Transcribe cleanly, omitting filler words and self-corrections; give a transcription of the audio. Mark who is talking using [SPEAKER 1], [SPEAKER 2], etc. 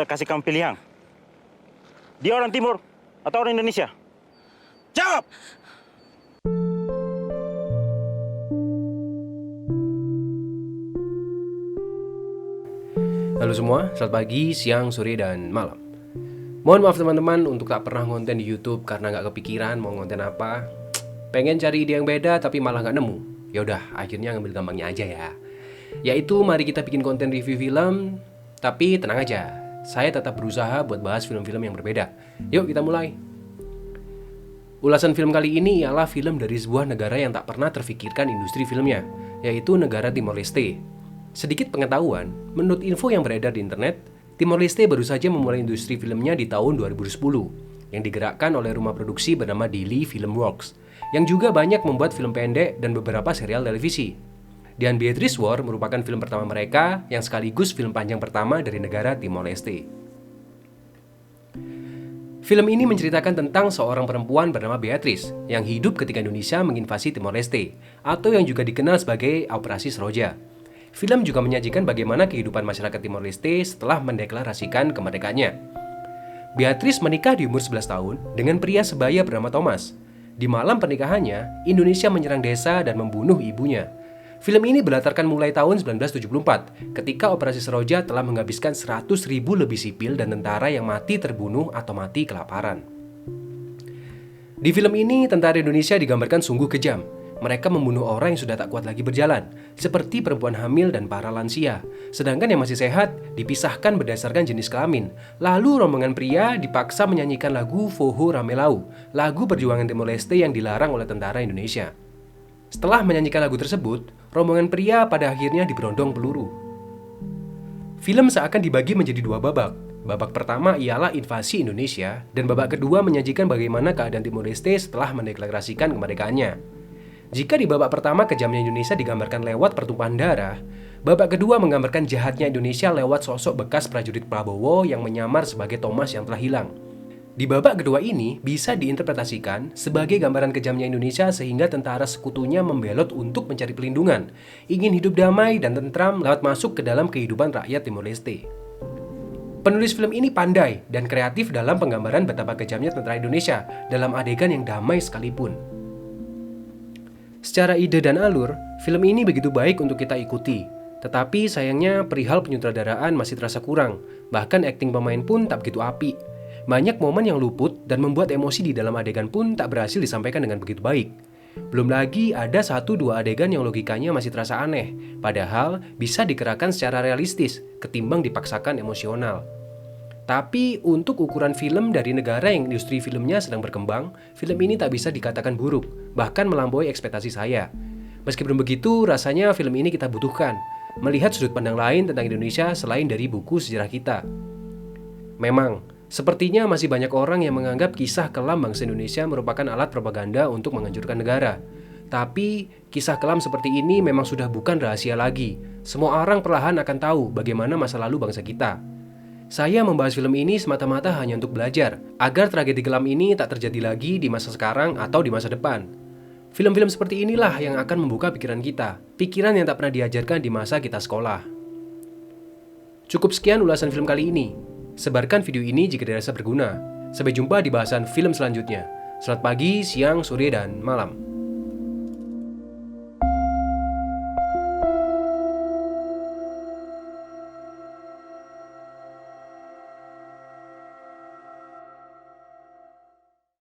[SPEAKER 1] saya kasih kamu pilihan. Dia orang Timur atau orang Indonesia? Jawab!
[SPEAKER 2] Halo semua, selamat pagi, siang, sore, dan malam. Mohon maaf teman-teman untuk tak pernah konten di YouTube karena nggak kepikiran mau konten apa. Pengen cari ide yang beda tapi malah nggak nemu. Ya udah, akhirnya ngambil gampangnya aja ya. Yaitu mari kita bikin konten review film. Tapi tenang aja, saya tetap berusaha buat bahas film-film yang berbeda. Yuk kita mulai. Ulasan film kali ini ialah film dari sebuah negara yang tak pernah terfikirkan industri filmnya, yaitu negara Timor Leste. Sedikit pengetahuan, menurut info yang beredar di internet, Timor Leste baru saja memulai industri filmnya di tahun 2010, yang digerakkan oleh rumah produksi bernama Dili Film Works, yang juga banyak membuat film pendek dan beberapa serial televisi. The Unbeatrice War merupakan film pertama mereka, yang sekaligus film panjang pertama dari negara Timor Leste. Film ini menceritakan tentang seorang perempuan bernama Beatrice yang hidup ketika Indonesia menginvasi Timor Leste, atau yang juga dikenal sebagai Operasi Seroja. Film juga menyajikan bagaimana kehidupan masyarakat Timor Leste setelah mendeklarasikan kemerdekaannya. Beatrice menikah di umur 11 tahun dengan pria sebaya bernama Thomas. Di malam pernikahannya, Indonesia menyerang desa dan membunuh ibunya. Film ini berlatarkan mulai tahun 1974, ketika Operasi Seroja telah menghabiskan 100.000 lebih sipil dan tentara yang mati terbunuh atau mati kelaparan. Di film ini, tentara Indonesia digambarkan sungguh kejam. Mereka membunuh orang yang sudah tak kuat lagi berjalan, seperti perempuan hamil dan para lansia. Sedangkan yang masih sehat dipisahkan berdasarkan jenis kelamin. Lalu rombongan pria dipaksa menyanyikan lagu Foho Ramelau, lagu perjuangan Timor Leste yang dilarang oleh tentara Indonesia. Setelah menyanyikan lagu tersebut, rombongan pria pada akhirnya diberondong peluru. Film seakan dibagi menjadi dua babak. Babak pertama ialah invasi Indonesia, dan babak kedua menyajikan bagaimana keadaan Timor Leste setelah mendeklarasikan kemerdekaannya. Jika di babak pertama kejamnya Indonesia digambarkan lewat pertumpahan darah, babak kedua menggambarkan jahatnya Indonesia lewat sosok bekas prajurit Prabowo yang menyamar sebagai Thomas yang telah hilang. Di babak kedua ini bisa diinterpretasikan sebagai gambaran kejamnya Indonesia sehingga tentara sekutunya membelot untuk mencari pelindungan, ingin hidup damai dan tentram lewat masuk ke dalam kehidupan rakyat Timor Leste. Penulis film ini pandai dan kreatif dalam penggambaran betapa kejamnya tentara Indonesia dalam adegan yang damai sekalipun. Secara ide dan alur, film ini begitu baik untuk kita ikuti. Tetapi sayangnya perihal penyutradaraan masih terasa kurang, bahkan akting pemain pun tak begitu apik. Banyak momen yang luput dan membuat emosi di dalam adegan pun tak berhasil disampaikan dengan begitu baik. Belum lagi ada 1-2 adegan yang logikanya masih terasa aneh, padahal bisa digerakkan secara realistis ketimbang dipaksakan emosional. Tapi untuk ukuran film dari negara yang industri filmnya sedang berkembang, film ini tak bisa dikatakan buruk, bahkan melampaui ekspektasi saya. Meskipun begitu, rasanya film ini kita butuhkan, melihat sudut pandang lain tentang Indonesia selain dari buku sejarah kita. Memang, sepertinya masih banyak orang yang menganggap kisah kelam bangsa Indonesia merupakan alat propaganda untuk menghancurkan negara. Tapi, kisah kelam seperti ini memang sudah bukan rahasia lagi. Semua orang perlahan akan tahu bagaimana masa lalu bangsa kita. Saya membahas film ini semata-mata hanya untuk belajar, agar tragedi kelam ini tak terjadi lagi di masa sekarang atau di masa depan. Film-film seperti inilah yang akan membuka pikiran kita, pikiran yang tak pernah diajarkan di masa kita sekolah. Cukup sekian ulasan film kali ini. Sebarkan video ini jika dirasa berguna. Sampai jumpa di bahasan film selanjutnya. Selamat pagi, siang, sore, dan malam.